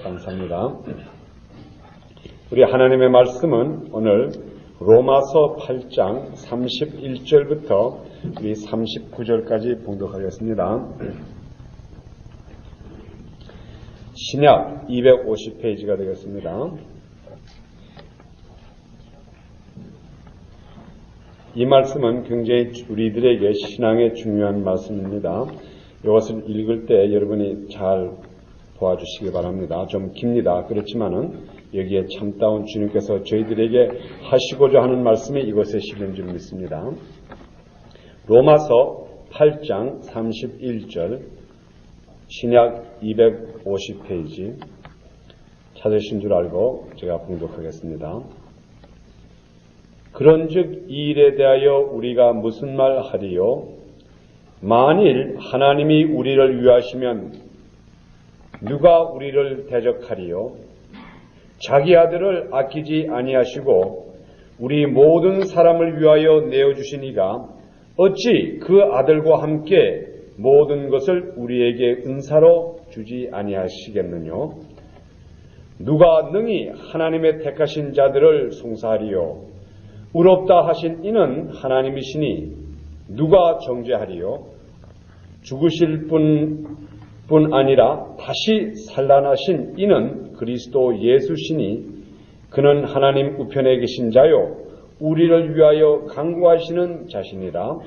감사합니다. 우리 하나님의 말씀은 오늘 로마서 8장 31절부터 우리 39절까지 봉독하겠습니다. 신약 250페이지가 되겠습니다. 이 말씀은 굉장히 우리들에게 신앙에 중요한 말씀입니다. 이것을 읽을 때 여러분이 잘 도와주시기 바랍니다. 좀 깁니다. 그렇지만은 여기에 참다운 주님께서 저희들에게 하시고자 하는 말씀이 이것에 실린 줄 믿습니다. 로마서 8장 31절 신약 250페이지 찾으신 줄 알고 제가 봉독하겠습니다. 그런즉 이 일에 대하여 우리가 무슨 말 하리요? 만일 하나님이 우리를 위하시면 누가 우리를 대적하리요? 자기 아들을 아끼지 아니하시고 우리 모든 사람을 위하여 내어주시니가 어찌 그 아들과 함께 모든 것을 우리에게 은사로 주지 아니하시겠느뇨? 누가 능히 하나님의 택하신 자들을 송사하리요? 의롭다 하신 이는 하나님이시니 누가 정죄하리요? 죽으실 뿐 아니라 다시 살아나신 이는 그리스도 예수시니 그는 하나님 우편에 계신 자요 우리를 위하여 강구하시는 자신이라.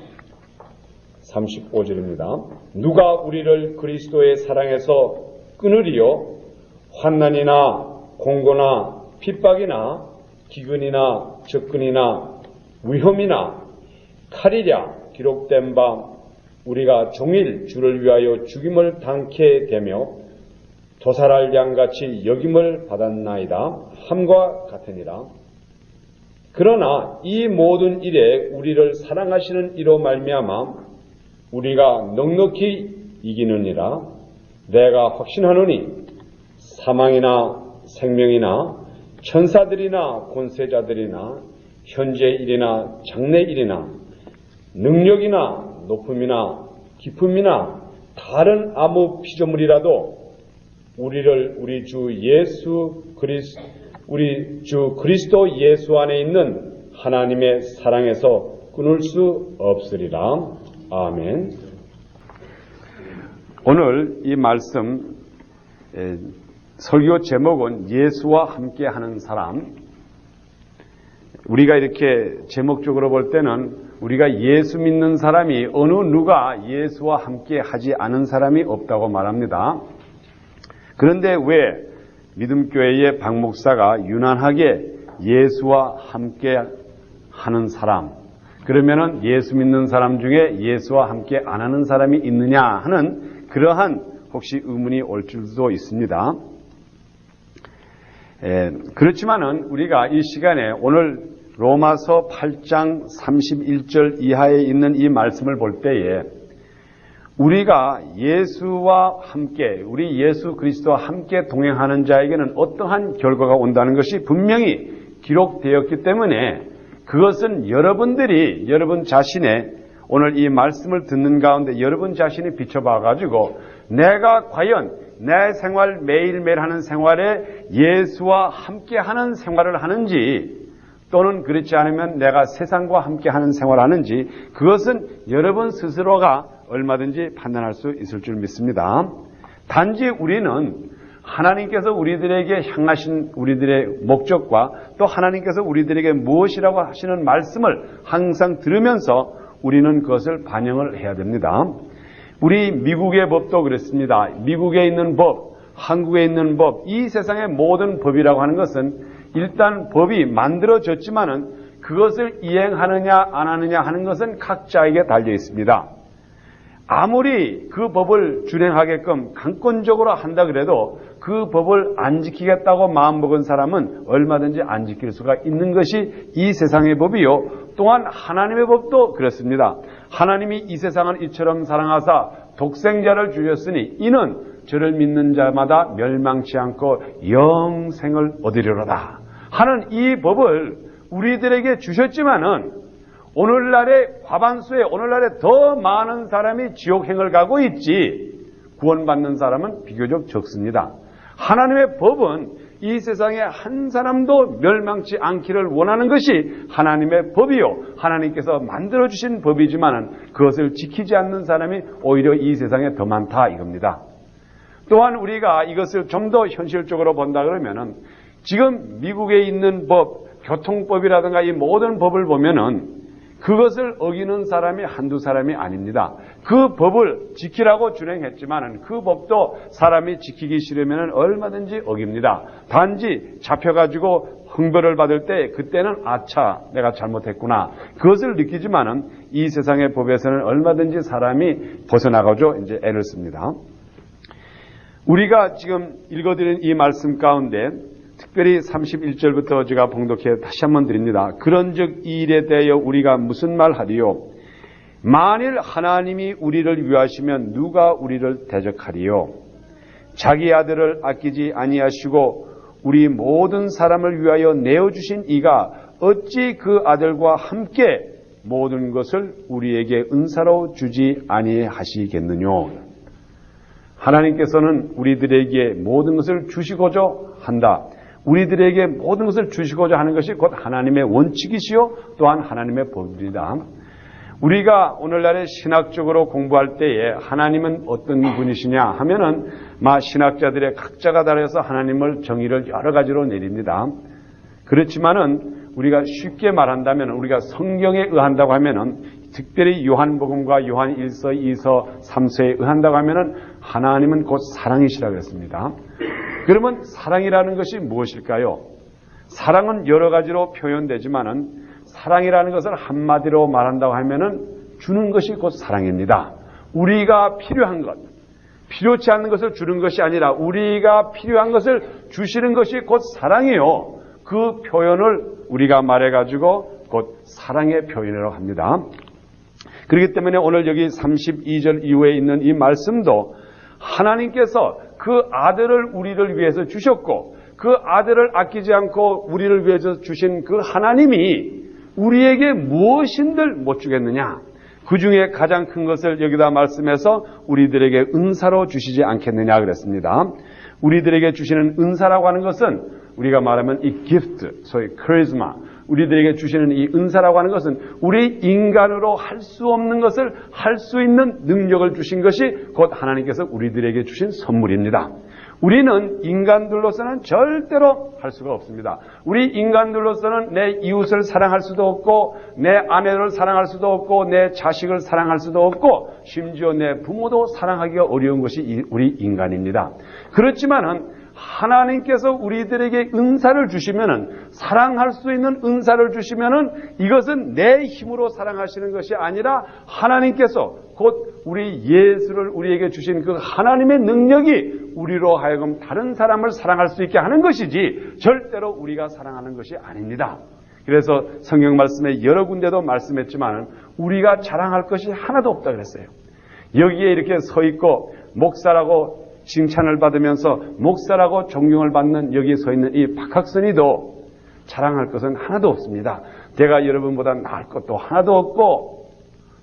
35절입니다. 누가 우리를 그리스도의 사랑에서 끊으리요? 환난이나 공고나 핍박이나 기근이나 접근이나 위험이나 칼이랴 기록된 바 우리가 종일 주를 위하여 죽임을 당케 되며 도살할 양같이 여김을 받았나이다 함과 같으니라. 그러나 이 모든 일에 우리를 사랑하시는 이로 말미암아 우리가 넉넉히 이기느니라. 내가 확신하노니 사망이나 생명이나 천사들이나 권세자들이나 현재 일이나 장래 일이나 능력이나 높음이나 깊음이나 다른 아무 피조물이라도 우리를 우리 주 그리스도 예수 안에 있는 하나님의 사랑에서 끊을 수 없으리라. 아멘. 오늘 이 말씀 설교 제목은 예수와 함께하는 사람. 우리가 이렇게 제목적으로 볼 때는 우리가 예수 믿는 사람이 어느 누가 예수와 함께하지 않은 사람이 없다고 말합니다. 그런데 왜 믿음교회의 박 목사가 유난하게 예수와 함께하는 사람, 그러면은 예수 믿는 사람 중에 예수와 함께 안 하는 사람이 있느냐 하는 그러한 혹시 의문이 올 줄도 있습니다. 그렇지만은 우리가 이 시간에 오늘 로마서 8장 31절 이하에 있는 이 말씀을 볼 때에 우리가 예수와 함께, 우리 예수 그리스도와 함께 동행하는 자에게는 어떠한 결과가 온다는 것이 분명히 기록되었기 때문에 그것은 여러분 자신의 오늘 이 말씀을 듣는 가운데 여러분 자신이 비춰봐가지고 내가 과연 내 생활 매일매일 하는 생활에 예수와 함께하는 생활을 하는지 또는 그렇지 않으면 내가 세상과 함께하는 생활을 하는지 그것은 여러분 스스로가 얼마든지 판단할 수 있을 줄 믿습니다. 단지 우리는 하나님께서 우리들에게 향하신 우리들의 목적과 또 하나님께서 우리들에게 무엇이라고 하시는 말씀을 항상 들으면서 우리는 그것을 반영을 해야 됩니다. 우리 미국의 법도 그렇습니다. 미국에 있는 법, 한국에 있는 법, 이 세상의 모든 법이라고 하는 것은 일단 법이 만들어졌지만은 그것을 이행하느냐 안 하느냐 하는 것은 각자에게 달려 있습니다. 아무리 그 법을 준행하게끔 강권적으로 한다 그래도 그 법을 안 지키겠다고 마음먹은 사람은 얼마든지 안 지킬 수가 있는 것이 이 세상의 법이요. 또한 하나님의 법도 그렇습니다. 하나님이 이 세상을 이처럼 사랑하사 독생자를 주셨으니 이는 저를 믿는 자마다 멸망치 않고 영생을 얻으리로다 하는 이 법을 우리들에게 주셨지만은 오늘날의 과반수에 오늘날에 더 많은 사람이 지옥행을 가고 있지 구원받는 사람은 비교적 적습니다. 하나님의 법은 이 세상에 한 사람도 멸망치 않기를 원하는 것이 하나님의 법이요, 하나님께서 만들어주신 법이지만 그것을 지키지 않는 사람이 오히려 이 세상에 더 많다 이겁니다. 또한 우리가 이것을 좀 더 현실적으로 본다 그러면은 지금 미국에 있는 법, 교통법이라든가 이 모든 법을 보면은 그것을 어기는 사람이 한두 사람이 아닙니다. 그 법을 지키라고 준행했지만 그 법도 사람이 지키기 싫으면 얼마든지 어깁니다. 단지 잡혀가지고 형벌을 받을 때 그때는 아차 내가 잘못했구나 그것을 느끼지만은 이 세상의 법에서는 얼마든지 사람이 벗어나가지고 이제 애를 씁니다. 우리가 지금 읽어드린 이 말씀 가운데 특별히 31절부터 제가 봉독해 다시 한번 드립니다. 그런즉 이 일에 대하여 우리가 무슨 말하리요? 만일 하나님이 우리를 위하시면 누가 우리를 대적하리요? 자기 아들을 아끼지 아니하시고 우리 모든 사람을 위하여 내어주신 이가 어찌 그 아들과 함께 모든 것을 우리에게 은사로 주지 아니하시겠느냐? 하나님께서는 우리들에게 모든 것을 주시고자 한다. 우리들에게 모든 것을 주시고자 하는 것이 곧 하나님의 원칙이시요 또한 하나님의 법입니다. 우리가 오늘날에 신학적으로 공부할 때에 하나님은 어떤 분이시냐 하면은 신학자들의 각자가 다르서 하나님을 정의를 여러 가지로 내립니다. 그렇지만은 우리가 쉽게 말한다면 우리가 성경에 의한다고 하면은 특별히 요한복음과 요한 1서, 2서, 3서에 의한다고 하면은 하나님은 곧 사랑이시라 그랬습니다. 그러면 사랑이라는 것이 무엇일까요? 사랑은 여러 가지로 표현되지만은 사랑이라는 것을 한마디로 말한다고 하면은 주는 것이 곧 사랑입니다. 우리가 필요한 것, 필요치 않는 것을 주는 것이 아니라 우리가 필요한 것을 주시는 것이 곧 사랑이요. 그 표현을 우리가 말해가지고 곧 사랑의 표현이라고 합니다. 그렇기 때문에 오늘 여기 32절 이후에 있는 이 말씀도 하나님께서 그 아들을 우리를 위해서 주셨고 그 아들을 아끼지 않고 우리를 위해서 주신 그 하나님이 우리에게 무엇인들 못 주겠느냐? 그 중에 가장 큰 것을 여기다 말씀해서 우리들에게 은사로 주시지 않겠느냐 그랬습니다. 우리들에게 주시는 은사라고 하는 것은 우리가 말하면 이 기프트, 소위 카리스마, 우리들에게 주시는 이 은사라고 하는 것은 우리 인간으로 할 수 없는 것을 할 수 있는 능력을 주신 것이 곧 하나님께서 우리들에게 주신 선물입니다. 우리는 인간들로서는 절대로 할 수가 없습니다. 우리 인간들로서는 내 이웃을 사랑할 수도 없고 내 아내를 사랑할 수도 없고 내 자식을 사랑할 수도 없고 심지어 내 부모도 사랑하기가 어려운 것이 우리 인간입니다. 그렇지만은 하나님께서 우리들에게 은사를 주시면은 사랑할 수 있는 은사를 주시면은 이것은 내 힘으로 사랑하시는 것이 아니라 하나님께서 곧 우리 예수를 우리에게 주신 그 하나님의 능력이 우리로 하여금 다른 사람을 사랑할 수 있게 하는 것이지 절대로 우리가 사랑하는 것이 아닙니다. 그래서 성경 말씀에 여러 군데도 말씀했지만 우리가 자랑할 것이 하나도 없다 그랬어요. 여기에 이렇게 서 있고 목사라고 칭찬을 받으면서 목사라고 존경을 받는 여기 서 있는 이 박학선이도 자랑할 것은 하나도 없습니다. 내가 여러분보다 나을 것도 하나도 없고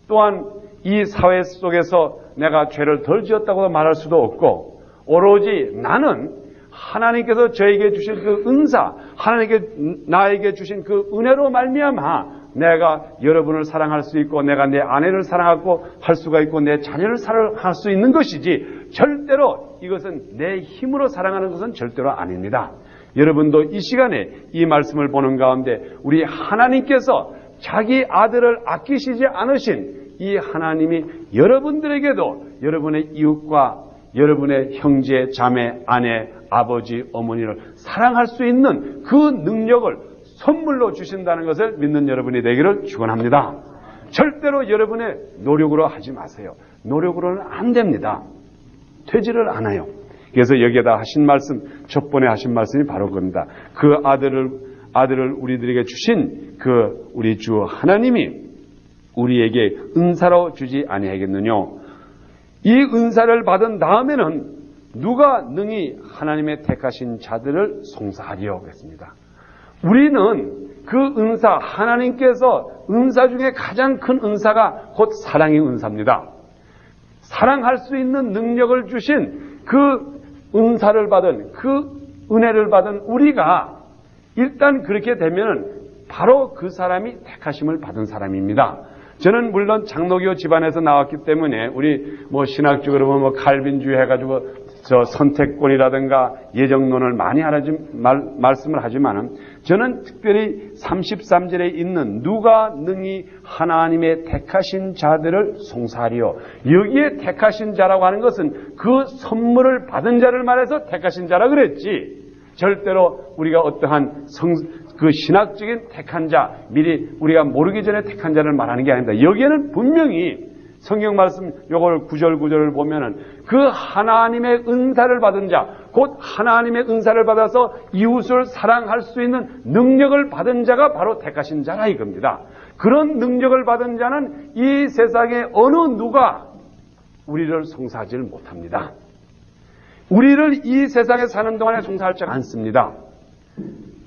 또한 이 사회 속에서 내가 죄를 덜 지었다고 말할 수도 없고 오로지 나는 하나님께서 저에게 주신 그 은사, 하나님께 나에게 주신 그 은혜로 말미암아 내가 여러분을 사랑할 수 있고 내가 내 아내를 사랑하고 할 수가 있고 내 자녀를 사랑할 수 있는 것이지 절대로 이것은 내 힘으로 사랑하는 것은 절대로 아닙니다. 여러분도 이 시간에 이 말씀을 보는 가운데 우리 하나님께서 자기 아들을 아끼시지 않으신 이 하나님이 여러분들에게도 여러분의 이웃과 여러분의 형제, 자매, 아내, 아버지, 어머니를 사랑할 수 있는 그 능력을 선물로 주신다는 것을 믿는 여러분이 되기를 축원합니다. 절대로 여러분의 노력으로 하지 마세요. 노력으로는 안 됩니다. 되지를 않아요. 그래서 여기에다 하신 말씀, 첫 번에 하신 말씀이 바로 그겁니다. 그 아들을 우리들에게 주신 그 우리 주 하나님이 우리에게 은사로 주지 아니하겠느냐. 이 은사를 받은 다음에는 누가 능히 하나님의 택하신 자들을 송사하리요 그랬습니다. 우리는 그 은사, 하나님께서 은사 중에 가장 큰 은사가 곧 사랑의 은사입니다. 사랑할 수 있는 능력을 주신 그 은사를 받은 그 은혜를 받은 우리가 일단 그렇게 되면 바로 그 사람이 택하심을 받은 사람입니다. 저는 물론 장로교 집안에서 나왔기 때문에 우리 신학적으로 보면 칼빈주의 해가지고 선택권이라든가 예정론을 많이 말씀을 하지만은 저는 특별히 33절에 있는 누가 능히 하나님의 택하신 자들을 송사하리요. 여기에 택하신 자라고 하는 것은 그 선물을 받은 자를 말해서 택하신 자라 그랬지. 절대로 우리가 어떠한 그 신학적인 택한 자, 미리 우리가 모르기 전에 택한 자를 말하는 게 아닙니다. 여기에는 분명히 성경 말씀 요걸 구절을 보면은 그 하나님의 은사를 받은 자, 곧 하나님의 은사를 받아서 이웃을 사랑할 수 있는 능력을 받은 자가 바로 택하신 자라 이겁니다. 그런 능력을 받은 자는 이 세상에 어느 누가 우리를 송사하지를 못합니다. 우리를 이 세상에 사는 동안에 송사할 자가 않습니다.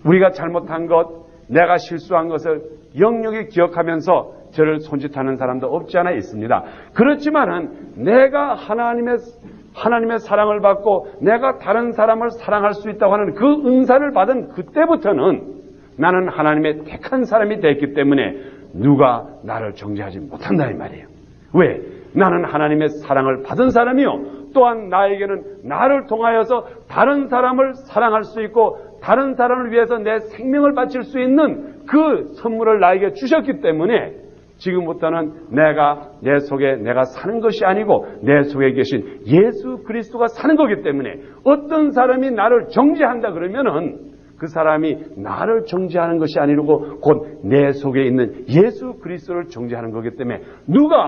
우리가 잘못한 것, 내가 실수한 것을 영영히 기억하면서 저를 손짓하는 사람도 없지 않아 있습니다. 그렇지만은 내가 하나님의 사랑을 받고 내가 다른 사람을 사랑할 수 있다고 하는 그 은사를 받은 그때부터는 나는 하나님의 택한 사람이 됐기 때문에 누가 나를 정죄하지 못한다 이 말이에요. 왜? 나는 하나님의 사랑을 받은 사람이요. 또한 나에게는 나를 통하여서 다른 사람을 사랑할 수 있고 다른 사람을 위해서 내 생명을 바칠 수 있는 그 선물을 나에게 주셨기 때문에 지금부터는 내 속에 내가 사는 것이 아니고 내 속에 계신 예수 그리스도가 사는 거기 때문에 어떤 사람이 나를 정죄한다 그러면은 그 사람이 나를 정죄하는 것이 아니고 곧 내 속에 있는 예수 그리스도를 정죄하는 거기 때문에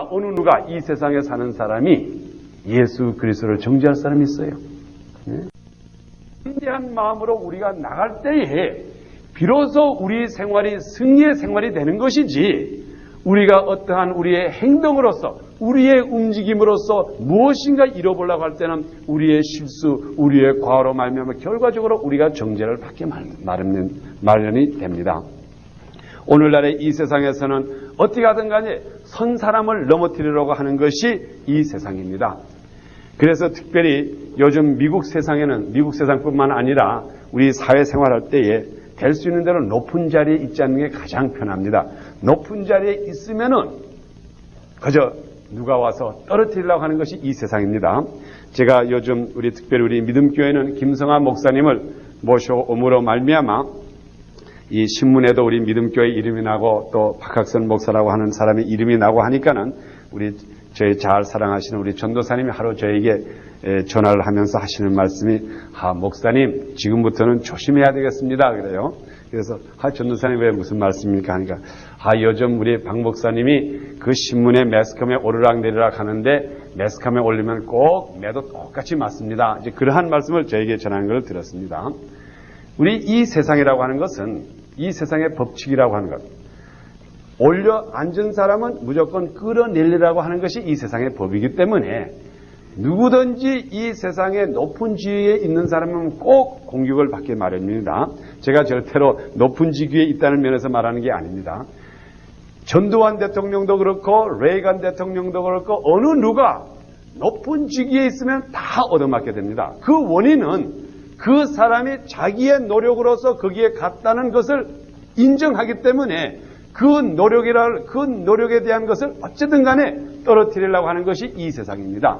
어느 누가 이 세상에 사는 사람이 예수 그리스도를 정죄할 사람이 있어요. 담대한 마음으로 우리가 나갈 때에 비로소 우리 생활이 승리의 생활이 되는 것이지 우리가 어떠한 우리의 행동으로서 우리의 움직임으로서 무엇인가 잃어보려고 할 때는 우리의 실수, 우리의 과오로 말미암아 결과적으로 우리가 정죄를 받게 마련이 됩니다. 오늘날의 이 세상에서는 어떻게 하든 간에 선 사람을 넘어뜨리려고 하는 것이 이 세상입니다. 그래서 특별히 요즘 미국 세상뿐만 아니라 우리 사회생활할 때에 될 수 있는 대로 높은 자리에 있지 않는 게 가장 편합니다. 높은 자리에 있으면은 그저 누가 와서 떨어뜨리려고 하는 것이 이 세상입니다. 제가 요즘 특별히 우리 믿음교회는 김성하 목사님을 모셔옴으로 말미암아 이 신문에도 우리 믿음교회 이름이 나고 또 박학선 목사라고 하는 사람의 이름이 나고 하니까는 저희 잘 사랑하시는 우리 전도사님이 하루 저에게 전화를 하면서 하시는 말씀이 목사님 지금부터는 조심해야 되겠습니다 그래요. 그래서 전도사님 왜 무슨 말씀입니까 하니까 요즘 우리 박 목사님이 그 신문에 매스컴에 오르락내리락 하는데 매스컴에 올리면 꼭 매도 똑같이 맞습니다. 이제 그러한 말씀을 저에게 전하는 걸 들었습니다. 우리 이 세상이라고 하는 것은 이 세상의 법칙이라고 하는 것, 올려 앉은 사람은 무조건 끌어내리라고 하는 것이 이 세상의 법이기 때문에 누구든지 이 세상의 높은 지위에 있는 사람은 꼭 공격을 받게 마련입니다. 제가 절대로 높은 직위에 있다는 면에서 말하는 게 아닙니다. 전두환 대통령도 그렇고 레이간 대통령도 그렇고 어느 누가 높은 직위에 있으면 다 얻어맞게 됩니다. 그 원인은 그 사람이 자기의 노력으로서 거기에 갔다는 것을 인정하기 때문에 그 노력에 대한 것을 어쨌든 간에 떨어뜨리려고 하는 것이 이 세상입니다.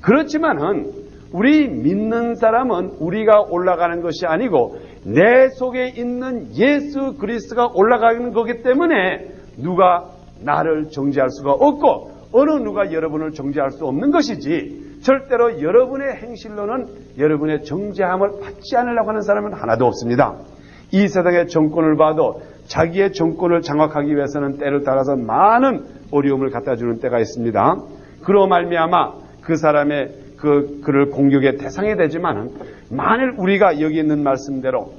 그렇지만은 우리 믿는 사람은 우리가 올라가는 것이 아니고 내 속에 있는 예수 그리스도가 올라가는 거기 때문에 누가 나를 정죄할 수가 없고 어느 누가 여러분을 정죄할 수 없는 것이지 절대로 여러분의 행실로는 여러분의 정죄함을 받지 않으려고 하는 사람은 하나도 없습니다. 이 세상의 정권을 봐도 자기의 정권을 장악하기 위해서는 때를 따라서 많은 어려움을 갖다 주는 때가 있습니다. 그로 말미암아 그 사람의 그를 공격의 대상이 되지만은 만일 우리가 여기 있는 말씀대로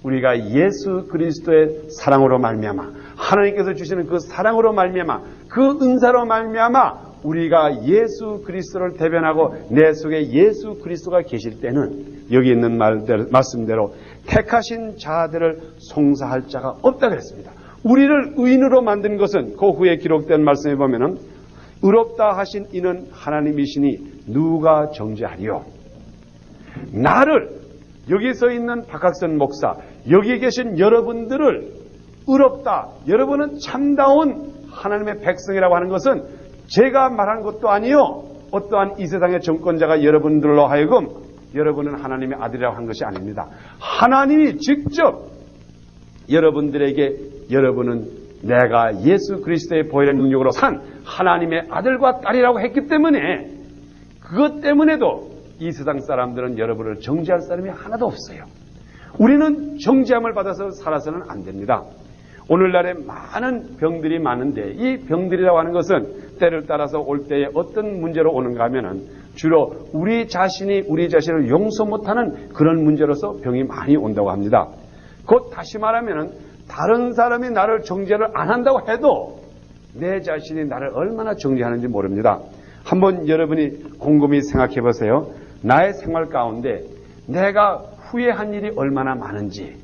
우리가 예수 그리스도의 사랑으로 말미암아 하나님께서 주시는 그 사랑으로 말미암아 그 은사로 말미암아 우리가 예수 그리스도를 대변하고 내 속에 예수 그리스도가 계실 때는 여기 있는 말씀대로 택하신 자들을 송사할 자가 없다 그랬습니다. 우리를 의인으로 만든 것은 그 후에 기록된 말씀에 보면은 의롭다 하신 이는 하나님이시니 누가 정죄하리요. 나를, 여기 서 있는 박학선 목사, 여기 계신 여러분들을 의롭다, 여러분은 참다운 하나님의 백성이라고 하는 것은 제가 말한 것도 아니요, 어떠한 이 세상의 정권자가 여러분들로 하여금 여러분은 하나님의 아들이라고 한 것이 아닙니다. 하나님이 직접 여러분들에게 여러분은 내가 예수 그리스도의 보혈의 능력으로 산 하나님의 아들과 딸이라고 했기 때문에, 그것 때문에도 이 세상 사람들은 여러분을 정죄할 사람이 하나도 없어요. 우리는 정죄함을 받아서 살아서는 안 됩니다. 오늘날에 많은 병들이 많은데, 이 병들이라고 하는 것은 때를 따라서 올 때에 어떤 문제로 오는가 하면은 주로 우리 자신이 우리 자신을 용서 못하는 그런 문제로서 병이 많이 온다고 합니다. 곧 다시 말하면은 다른 사람이 나를 정죄를 안 한다고 해도 내 자신이 나를 얼마나 정죄하는지 모릅니다. 한번 여러분이 곰곰이 생각해 보세요. 나의 생활 가운데 내가 후회한 일이 얼마나 많은지.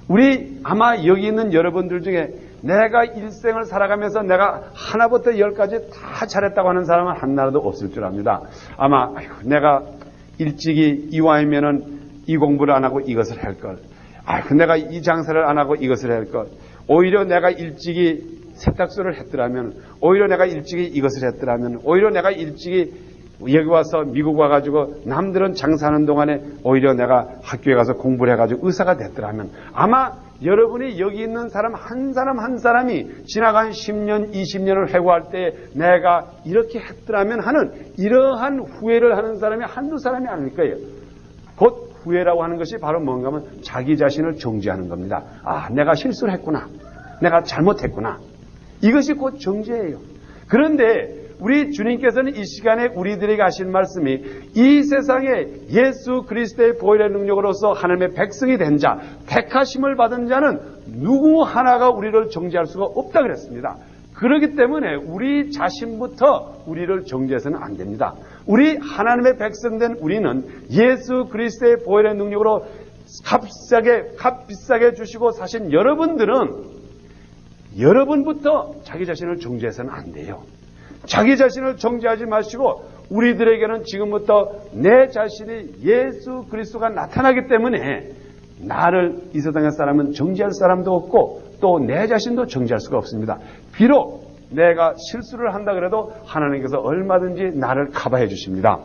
우리 아마 여기 있는 여러분들 중에 내가 일생을 살아가면서 내가 하나부터 열까지 다 잘했다고 하는 사람은 하나도 없을 줄 압니다. 아마 내가 일찍이 이왕이면은 이 공부를 안 하고 이것을 할 걸. 내가 이 장사를 안 하고 이것을 할 걸. 오히려 내가 일찍이 세탁소를 했더라면, 오히려 내가 일찍이 이것을 했더라면, 오히려 내가 일찍이 여기 와서 미국 와가지고 남들은 장사하는 동안에 오히려 내가 학교에 가서 공부를 해가지고 의사가 됐더라면, 아마 여러분이 여기 있는 사람 한 사람이 지나간 10년, 20년을 회고할 때 내가 이렇게 했더라면 하는 이러한 후회를 하는 사람이 한두 사람이 아닐 거예요. 곧 후회라고 하는 것이 바로 뭔가 하면 자기 자신을 정죄하는 겁니다. 내가 실수를 했구나. 내가 잘못했구나. 이것이 곧 정죄예요. 그런데 우리 주님께서는 이 시간에 우리들에게 하신 말씀이 이 세상에 예수 그리스도의 보혈의 능력으로서 하나님의 백성이 된 자, 택하심을 받은 자는 누구 하나가 우리를 정죄할 수가 없다 그랬습니다. 그렇기 때문에 우리 자신부터 우리를 정죄해서는 안 됩니다. 우리 하나님의 백성된 우리는 예수 그리스도의 보혈의 능력으로 값비싸게 주시고 사신 여러분들은 여러분부터 자기 자신을 정죄해서는 안 돼요. 자기 자신을 정죄하지 마시고 우리들에게는 지금부터 내 자신이 예수 그리스도가 나타나기 때문에 나를 이 세상의 사람은 정죄할 사람도 없고 또 내 자신도 정죄할 수가 없습니다. 비록 내가 실수를 한다 그래도 하나님께서 얼마든지 나를 커버해 주십니다.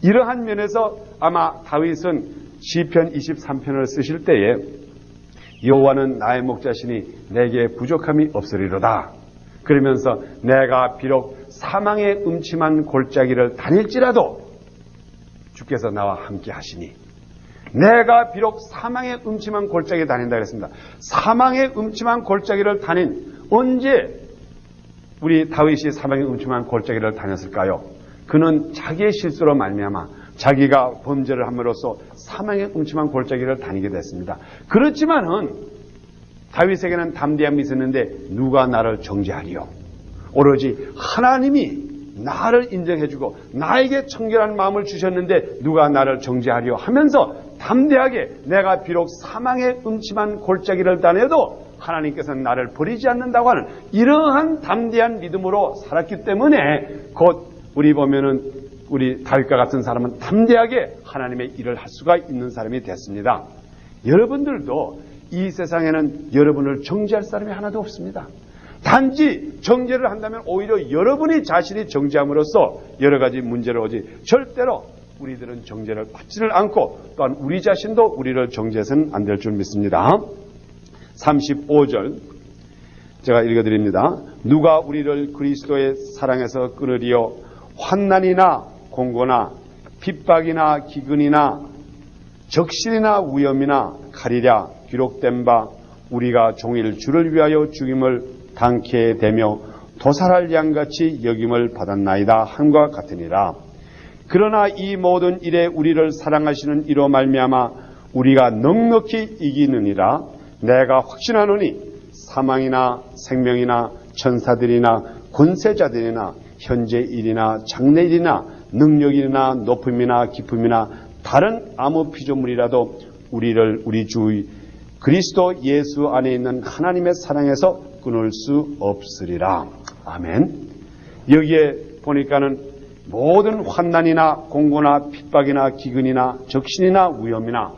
이러한 면에서 아마 다윗은 시편 23편을 쓰실 때에 여호와는 나의 목자시니 내게 부족함이 없으리로다. 그러면서 내가 비록 사망의 음침한 골짜기를 다닐지라도 주께서 나와 함께 하시니, 내가 비록 사망의 음침한 골짜기를 다닌다 그랬습니다. 사망의 음침한 골짜기를 다닌, 언제 우리 다윗이 사망의 음침한 골짜기를 다녔을까요? 그는 자기의 실수로 말미암아 자기가 범죄를 함으로써 사망의 음침한 골짜기를 다니게 됐습니다. 그렇지만은 다윗에게는 담대함이 있었는데 누가 나를 정죄하리요? 오로지 하나님이 나를 인정해주고 나에게 청결한 마음을 주셨는데 누가 나를 정죄하리요? 하면서 담대하게 내가 비록 사망의 음침한 골짜기를 다녀도 하나님께서는 나를 버리지 않는다고 하는 이러한 담대한 믿음으로 살았기 때문에 곧 우리 보면은 우리 다윗과 같은 사람은 담대하게 하나님의 일을 할 수가 있는 사람이 됐습니다. 여러분들도 이 세상에는 여러분을 정죄할 사람이 하나도 없습니다. 단지 정죄를 한다면 오히려 여러분이 자신이 정죄함으로써 여러 가지 문제를 오지, 절대로 우리들은 정죄를 받지를 않고 또한 우리 자신도 우리를 정죄해서는 안 될 줄 믿습니다. 35절 제가 읽어드립니다. 누가 우리를 그리스도의 사랑에서 끊으리요? 환난이나 공고나 핍박이나 기근이나 적신이나 위험이나 칼이랴. 기록된 바 우리가 종일 주를 위하여 죽임을 당케 되며 도살할 양같이 여김을 받았나이다 함과 같으니라. 그러나 이 모든 일에 우리를 사랑하시는 이로 말미암아 우리가 넉넉히 이기느니라. 내가 확신하노니 사망이나 생명이나 천사들이나 권세자들이나 현재 일이나 장래 일이나 능력이나 높음이나 깊음이나 다른 아무 피조물이라도 우리를 우리 주 그리스도 예수 안에 있는 하나님의 사랑에서 끊을 수 없으리라. 아멘. 여기에 보니까는 모든 환난이나 공고나 핍박이나 기근이나 적신이나 위험이나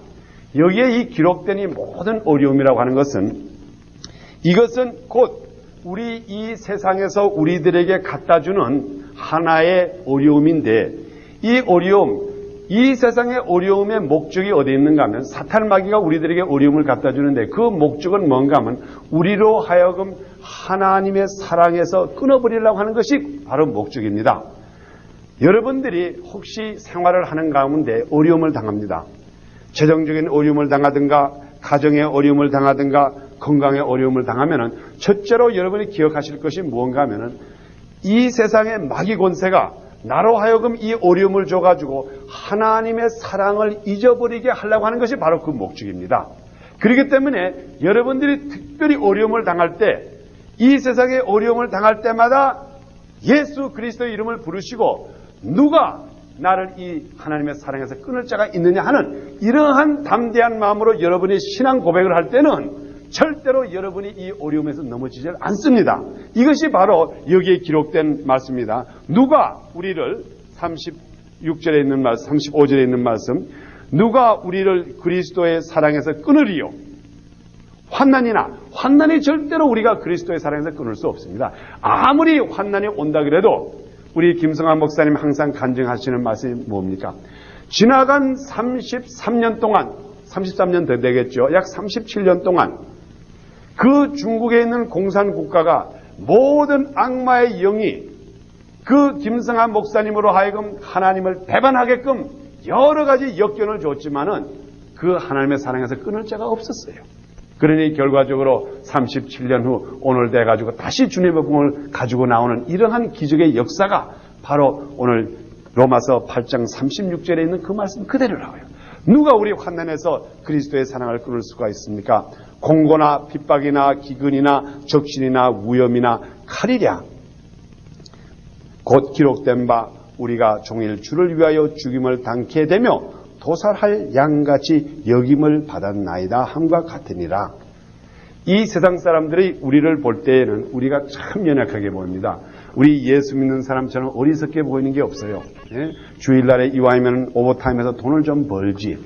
여기에 이 기록된 이 모든 어려움이라고 하는 것은 이것은 곧 우리 이 세상에서 우리들에게 갖다주는 하나의 어려움인데 이 어려움, 이 세상의 어려움의 목적이 어디에 있는가 하면 사탄 마귀가 우리들에게 어려움을 갖다주는데 그 목적은 뭔가 하면 우리로 하여금 하나님의 사랑에서 끊어버리려고 하는 것이 바로 목적입니다. 여러분들이 혹시 생활을 하는 가운데 어려움을 당합니다. 재정적인 어려움을 당하든가 가정의 어려움을 당하든가 건강의 어려움을 당하면은 첫째로 여러분이 기억하실 것이 무언가 하면은 이 세상의 마귀 권세가 나로 하여금 이 어려움을 줘가지고 하나님의 사랑을 잊어버리게 하려고 하는 것이 바로 그 목적입니다. 그렇기 때문에 여러분들이 특별히 어려움을 당할 때 이 세상의 어려움을 당할 때마다 예수 그리스도의 이름을 부르시고 누가 나를 이 하나님의 사랑에서 끊을 자가 있느냐 하는 이러한 담대한 마음으로 여러분이 신앙 고백을 할 때는 절대로 여러분이 이 어려움에서 넘어지지 않습니다. 이것이 바로 여기에 기록된 말씀입니다. 누가 우리를 36절에 있는 말씀, 35절에 있는 말씀, 누가 우리를 그리스도의 사랑에서 끊으리요? 환난이 절대로 우리가 그리스도의 사랑에서 끊을 수 없습니다. 아무리 환난이 온다 그래도 우리 김성환 목사님 항상 간증하시는 말씀이 뭡니까? 지나간 33년 동안, 33년 더 되겠죠. 약 37년 동안 그 중국에 있는 공산 국가가 모든 악마의 영이 그 김성환 목사님으로 하여금 하나님을 배반하게끔 여러 가지 역견을 줬지만은 그 하나님의 사랑에서 끊을 자가 없었어요. 그러니 결과적으로 37년 후 오늘 돼가지고 다시 주님의 복음을 가지고 나오는 이러한 기적의 역사가 바로 오늘 로마서 8장 36절에 있는 그 말씀 그대로 나와요. 누가 우리 환난에서 그리스도의 사랑을 끊을 수가 있습니까? 공고나 핍박이나 기근이나 적신이나 위험이나 칼이랴. 곧 기록된 바 우리가 종일 주를 위하여 죽임을 당케 되며 도살할 양같이 여김을 받았나이다 함과 같으니라. 이 세상 사람들이 우리를 볼 때에는 우리가 참 연약하게 보입니다. 우리 예수 믿는 사람처럼 어리석게 보이는 게 없어요. 예? 주일날에 이왕이면 오버타임에서 돈을 좀 벌지.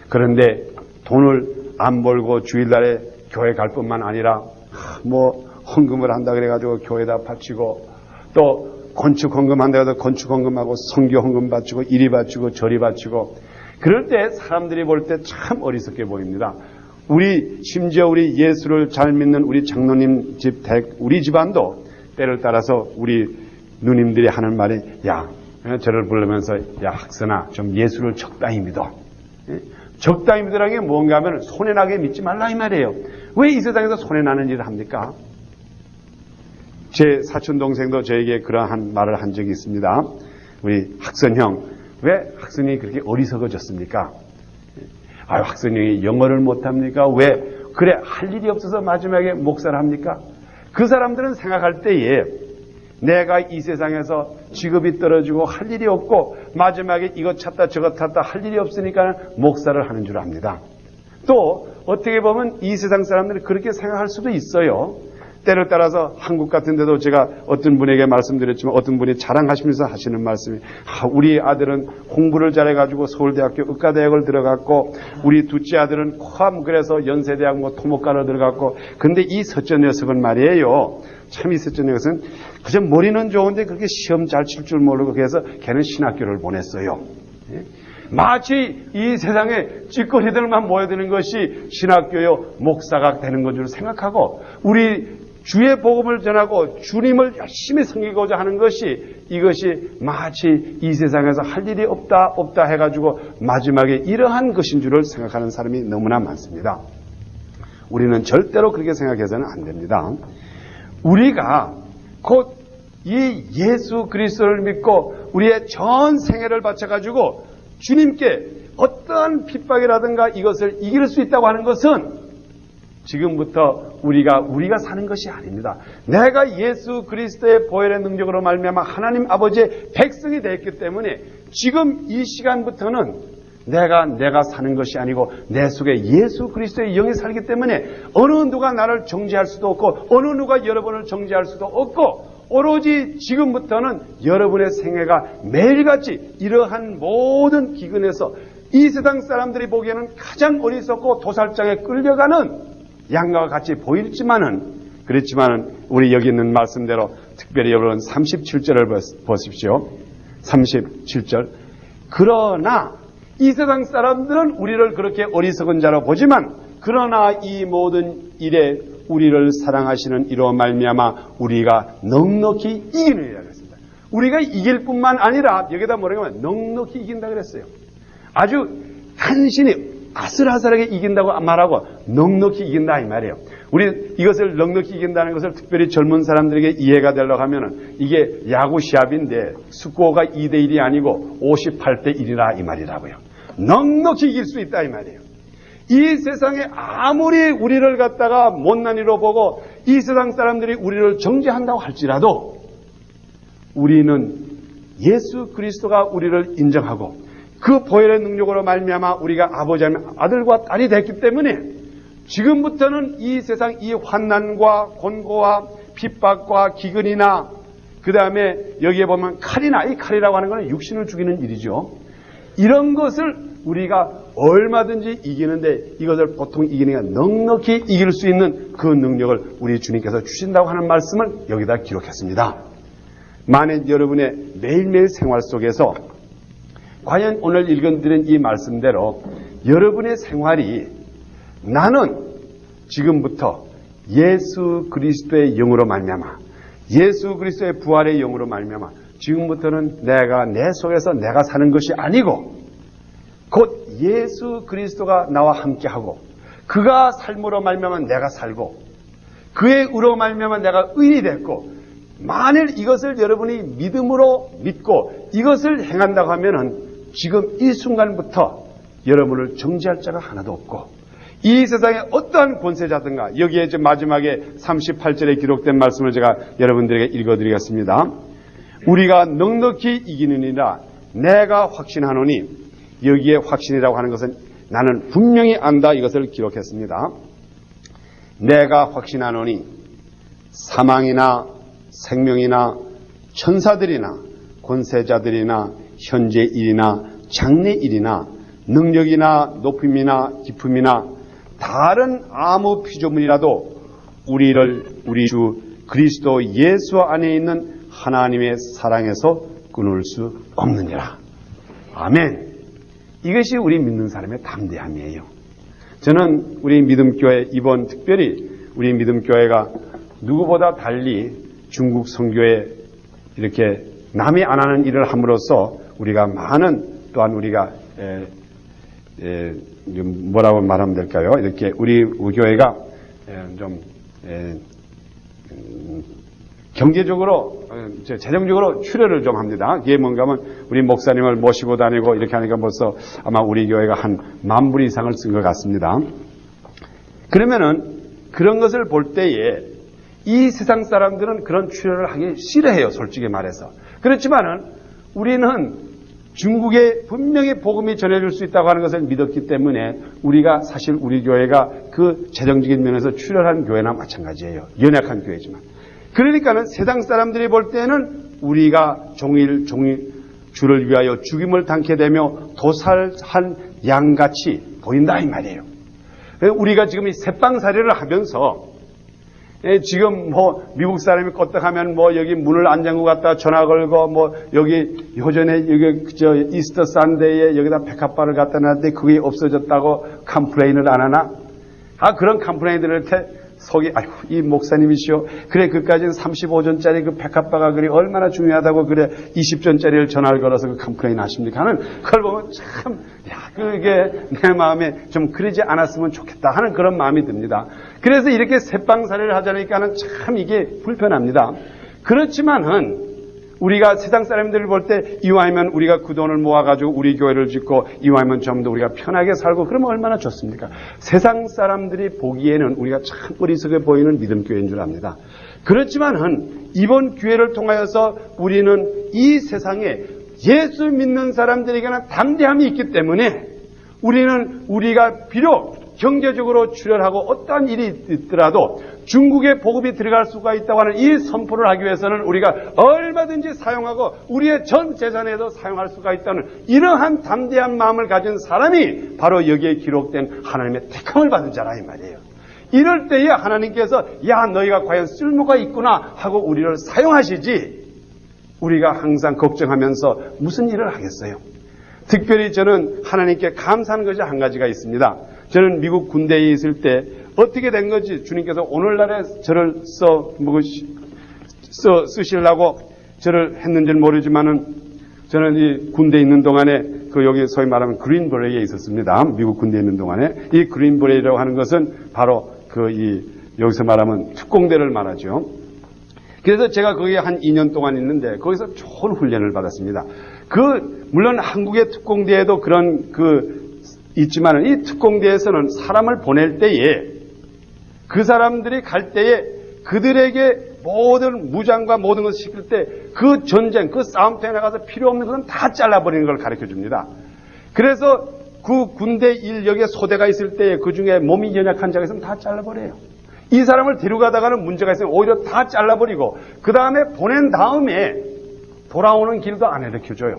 그런데 돈을 안 벌고 주일날에 교회 갈 뿐만 아니라 헌금을 한다 그래가지고 교회에다 바치고 또 건축 헌금한다 해서 건축 헌금하고 선교 헌금 바치고 이리 바치고 저리 바치고 그럴 때 사람들이 볼 때 참 어리석게 보입니다. 심지어 우리 예수를 잘 믿는 우리 장로님 우리 집안도 때를 따라서 우리 누님들이 하는 말이 저를 부르면서 학선아 좀 예수를 적당히 믿어. 적당히 믿으라는 게 뭔가 하면 손해나게 믿지 말라 이 말이에요. 왜 이 세상에서 손해나는 일을 합니까? 제 사촌 동생도 저에게 그러한 말을 한 적이 있습니다. 우리 학선 형, 왜 학선이 그렇게 어리석어졌습니까? 학선 형이 영어를 못합니까? 왜? 그래 할 일이 없어서 마지막에 목사를 합니까? 그 사람들은 생각할 때에 내가 이 세상에서 직업이 떨어지고 할 일이 없고 마지막에 이것 찾다 저것 찾다 할 일이 없으니까 목사를 하는 줄 압니다. 또 어떻게 보면 이 세상 사람들이 그렇게 생각할 수도 있어요. 때를 따라서 한국 같은 데도 제가 어떤 분에게 말씀드렸지만 어떤 분이 자랑하시면서 하시는 말씀이 우리 아들은 공부를 잘해가지고 서울대학교 의과대학을 들어갔고 우리 둘째 아들은 그래서 연세대학 토목과로 들어갔고 근데 이 셋째 녀석은 말이에요. 참 이 셋째 녀석은 그저 머리는 좋은데 그렇게 시험 잘 칠 줄 모르고 그래서 걔는 신학교를 보냈어요. 마치 이 세상에 찌꺼리들만 모여드는 것이 신학교요 목사가 되는 건 줄 생각하고 우리 주의 복음을 전하고 주님을 열심히 섬기고자 하는 것이 이것이 마치 이 세상에서 할 일이 없다 해가지고 마지막에 이러한 것인 줄을 생각하는 사람이 너무나 많습니다. 우리는 절대로 그렇게 생각해서는 안 됩니다. 우리가 곧 이 예수 그리스도를 믿고 우리의 전 생애를 바쳐가지고 주님께 어떠한 핍박이라든가 이것을 이길 수 있다고 하는 것은 지금부터 우리가 사는 것이 아닙니다. 내가 예수 그리스도의 보혈의 능력으로 말미암아 하나님 아버지의 백성이 되었기 때문에 지금 이 시간부터는 내가 사는 것이 아니고 내 속에 예수 그리스도의 영이 살기 때문에 어느 누가 나를 정죄할 수도 없고 어느 누가 여러분을 정죄할 수도 없고 오로지 지금부터는 여러분의 생애가 매일같이 이러한 모든 기근에서 이 세상 사람들이 보기에는 가장 어리석고 도살장에 끌려가는 양과 같이 그렇지만은 우리 여기 있는 말씀대로 특별히 여러분 37절을 보십시오. 37절. 그러나 이 세상 사람들은 우리를 그렇게 어리석은 자로 보지만 그러나 이 모든 일에 우리를 사랑하시는 이로 말미암아 우리가 넉넉히 이기느니라 그랬습니다. 우리가 이길 뿐만 아니라 여기다 뭐라고 하면 넉넉히 이긴다 그랬어요. 아주 간신히 아슬아슬하게 이긴다고 말하고 넉넉히 이긴다 이 말이에요. 우리 이것을 넉넉히 이긴다는 것을 특별히 젊은 사람들에게 이해가 되려고 하면은 이게 야구 시합인데 스코어가 2대1이 아니고 58대1이라 이 말이라고요. 넉넉히 이길 수 있다 이 말이에요. 이 세상에 아무리 우리를 갖다가 못난이로 보고 이 세상 사람들이 우리를 정죄한다고 할지라도 우리는 예수 그리스도가 우리를 인정하고 그 보혈의 능력으로 말미암아 우리가 아버지 하나님 아들과 딸이 됐기 때문에 지금부터는 이 세상 이 환난과 곤고와 핍박과 기근이나 그 다음에 여기에 보면 칼이나 이 칼이라고 하는 것은 육신을 죽이는 일이죠. 이런 것을 우리가 얼마든지 이기는데 이것을 보통 이기는 게 넉넉히 이길 수 있는 그 능력을 우리 주님께서 주신다고 하는 말씀을 여기다 기록했습니다. 만약 여러분의 매일매일 생활 속에서 과연 오늘 읽어드린 이 말씀대로 여러분의 생활이 나는 지금부터 예수 그리스도의 영으로 말미암아 예수 그리스도의 부활의 영으로 말미암아 지금부터는 내가 내 속에서 내가 사는 것이 아니고 곧 예수 그리스도가 나와 함께하고 그가 삶으로 말미암아 내가 살고 그의 의로 말미암아 내가 의인이 됐고 만일 이것을 여러분이 믿음으로 믿고 이것을 행한다고 하면은 지금 이 순간부터 여러분을 정죄할 자가 하나도 없고 이 세상에 어떠한 권세자든가 여기에 이제 마지막에 38절에 기록된 말씀을 제가 여러분들에게 읽어드리겠습니다. 우리가 넉넉히 이기느니라 내가 확신하노니 여기에 확신이라고 하는 것은 나는 분명히 안다 이것을 기록했습니다. 내가 확신하노니 사망이나 생명이나 천사들이나 권세자들이나 현재 일이나 장래 일이나 능력이나 높임이나 깊음이나 다른 아무 피조물이라도 우리 주 그리스도 예수 안에 있는 하나님의 사랑에서 끊을 수 없느니라. 아멘. 이것이 우리 믿는 사람의 담대함이에요. 저는 우리 믿음교회 이번 특별히 우리 믿음교회가 누구보다 달리 중국 선교에 이렇게 남이 안 하는 일을 함으로써 우리가 많은 또한 우리가 뭐라고 말하면 될까요? 이렇게 우리 교회가 좀 경제적으로 재정적으로 출혈을 좀 합니다. 이게 뭔가 하면 우리 목사님을 모시고 다니고 이렇게 하니까 벌써 아마 우리 교회가 한 10,000불 이상을 쓴 것 같습니다. 그러면은 그런 것을 볼 때에 이 세상 사람들은 그런 출혈을 하기 싫어해요. 솔직히 말해서. 그렇지만은 우리는 중국에 분명히 복음이 전해질 수 있다고 하는 것을 믿었기 때문에 우리가 사실 우리 교회가 그 재정적인 면에서 출혈한 교회나 마찬가지예요. 연약한 교회지만. 그러니까는 세상 사람들이 볼 때는 우리가 종일 주를 위하여 죽임을 당케 되며 도살한 양같이 보인다 이 말이에요. 우리가 지금 이 새빵살이를 하면서 지금 뭐 미국 사람이 껐떡하면 뭐 여기 문을 안 잠그고 갔다 전화 걸고 뭐 여기 요전에 여기 저 이스터 산데이에 여기다 백합바를 갖다 놨는데 그게 없어졌다고 컴플레인을 안 하나? 그런 컴플레인들을 속이 아이고 이 목사님이시오. 그래 그까지는 35전짜리 그 백합바가 그래 얼마나 중요하다고 그래 20전짜리를 전화를 걸어서 그 컴플레인 하십니까 하는 그걸 보면 참 그게 내 마음에 좀 그러지 않았으면 좋겠다 하는 그런 마음이 듭니다. 그래서 이렇게 새빵살이를 하자니까는 참 이게 불편합니다. 그렇지만은 우리가 세상 사람들을 볼 때 이왕이면 우리가 그 돈을 모아가지고 우리 교회를 짓고 이왕이면 좀 더 우리가 편하게 살고 그러면 얼마나 좋습니까? 세상 사람들이 보기에는 우리가 참 어리석게 보이는 믿음교회인 줄 압니다. 그렇지만은 이번 기회를 통하여서 우리는 이 세상에 예수 믿는 사람들에게는 담대함이 있기 때문에 우리가 비록 경제적으로 출혈하고 어떠한 일이 있더라도 중국에 보급이 들어갈 수가 있다고 하는 이 선포를 하기 위해서는 우리가 얼마든지 사용하고 우리의 전 재산에도 사용할 수가 있다는 이러한 담대한 마음을 가진 사람이 바로 여기에 기록된 하나님의 택함을 받은 자라 이 말이에요. 이럴 때에 하나님께서 야 너희가 과연 쓸모가 있구나 하고 우리를 사용하시지 우리가 항상 걱정하면서 무슨 일을 하겠어요. 특별히 저는 하나님께 감사하는 것이 한 가지가 있습니다. 저는 미국 군대에 있을 때 어떻게 된 건지 주님께서 오늘날에 저를 쓰시려고 저를 했는지는 모르지만은 저는 이 군대에 있는 동안에 여기 소위 말하면 그린 베레이에 있었습니다. 미국 군대에 있는 동안에 이 그린 베레이라고 하는 것은 바로 여기서 말하면 특공대를 말하죠. 그래서 제가 거기에 한 2년 동안 있는데 거기서 좋은 훈련을 받았습니다. 물론 한국의 특공대에도 그런 있지만 이 특공대에서는 사람을 보낼 때에 그 사람들이 갈 때에 그들에게 모든 무장과 모든 것을 시킬 때 그 전쟁, 그 싸움터에 나가서 필요 없는 것은 다 잘라버리는 걸 가르쳐 줍니다. 그래서 그 군대 인력의 소대가 있을 때에 그 중에 몸이 연약한 자가 있으면 다 잘라버려요. 이 사람을 데려가다가는 문제가 있으면 오히려 다 잘라버리고 그 다음에 보낸 다음에 돌아오는 길도 안 가르쳐줘요.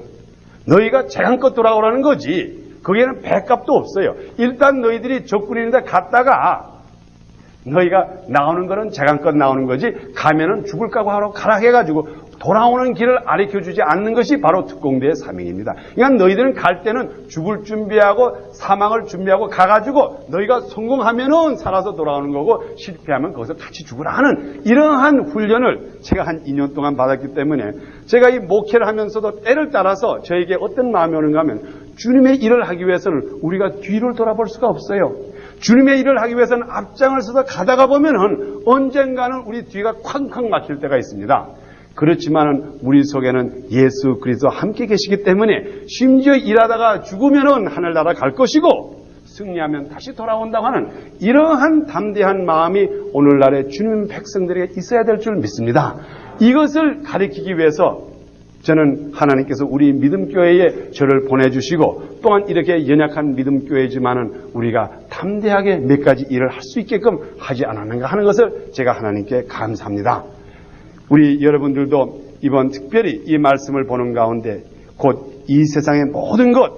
너희가 재간껏 돌아오라는 거지. 거기에는 배값도 없어요. 일단 너희들이 적군인데 갔다가 너희가 나오는 거는 재간껏 나오는 거지 가면은 죽을 각오하러 가라 해가지고 돌아오는 길을 가르쳐주지 않는 것이 바로 특공대의 사명입니다. 그러니까 너희들은 갈 때는 죽을 준비하고 사망을 준비하고 가가지고 너희가 성공하면은 살아서 돌아오는 거고 실패하면 거기서 같이 죽으라 하는 이러한 훈련을 제가 한 2년 동안 받았기 때문에 제가 이 목회를 하면서도 때를 따라서 저에게 어떤 마음이 오는가 하면 주님의 일을 하기 위해서는 우리가 뒤를 돌아볼 수가 없어요. 주님의 일을 하기 위해서는 앞장을 서서 가다가 보면은 언젠가는 우리 뒤가 쾅쾅 막힐 때가 있습니다. 그렇지만은 우리 속에는 예수 그리스도 함께 계시기 때문에 심지어 일하다가 죽으면은 하늘나라 갈 것이고 승리하면 다시 돌아온다고 하는 이러한 담대한 마음이 오늘날의 주님 백성들에게 있어야 될 줄 믿습니다. 이것을 가리키기 위해서 저는 하나님께서 우리 믿음교회에 저를 보내주시고 또한 이렇게 연약한 믿음교회지만은 우리가 담대하게 몇 가지 일을 할 수 있게끔 하지 않았는가 하는 것을 제가 하나님께 감사합니다. 우리 여러분들도 이번 특별히 이 말씀을 보는 가운데 곧 이 세상의 모든 것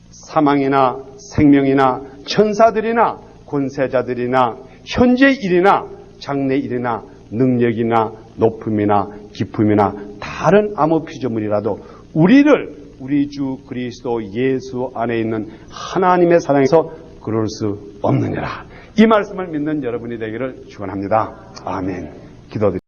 사망이나 생명이나 천사들이나 권세자들이나 현재 일이나 장래 일이나 능력이나 높음이나 기쁨이나 다른 아무 피조물이라도 우리 주 그리스도 예수 안에 있는 하나님의 사랑에서 그럴 수 없느니라. 이 말씀을 믿는 여러분이 되기를 축원합니다. 아멘. 기도드립니다.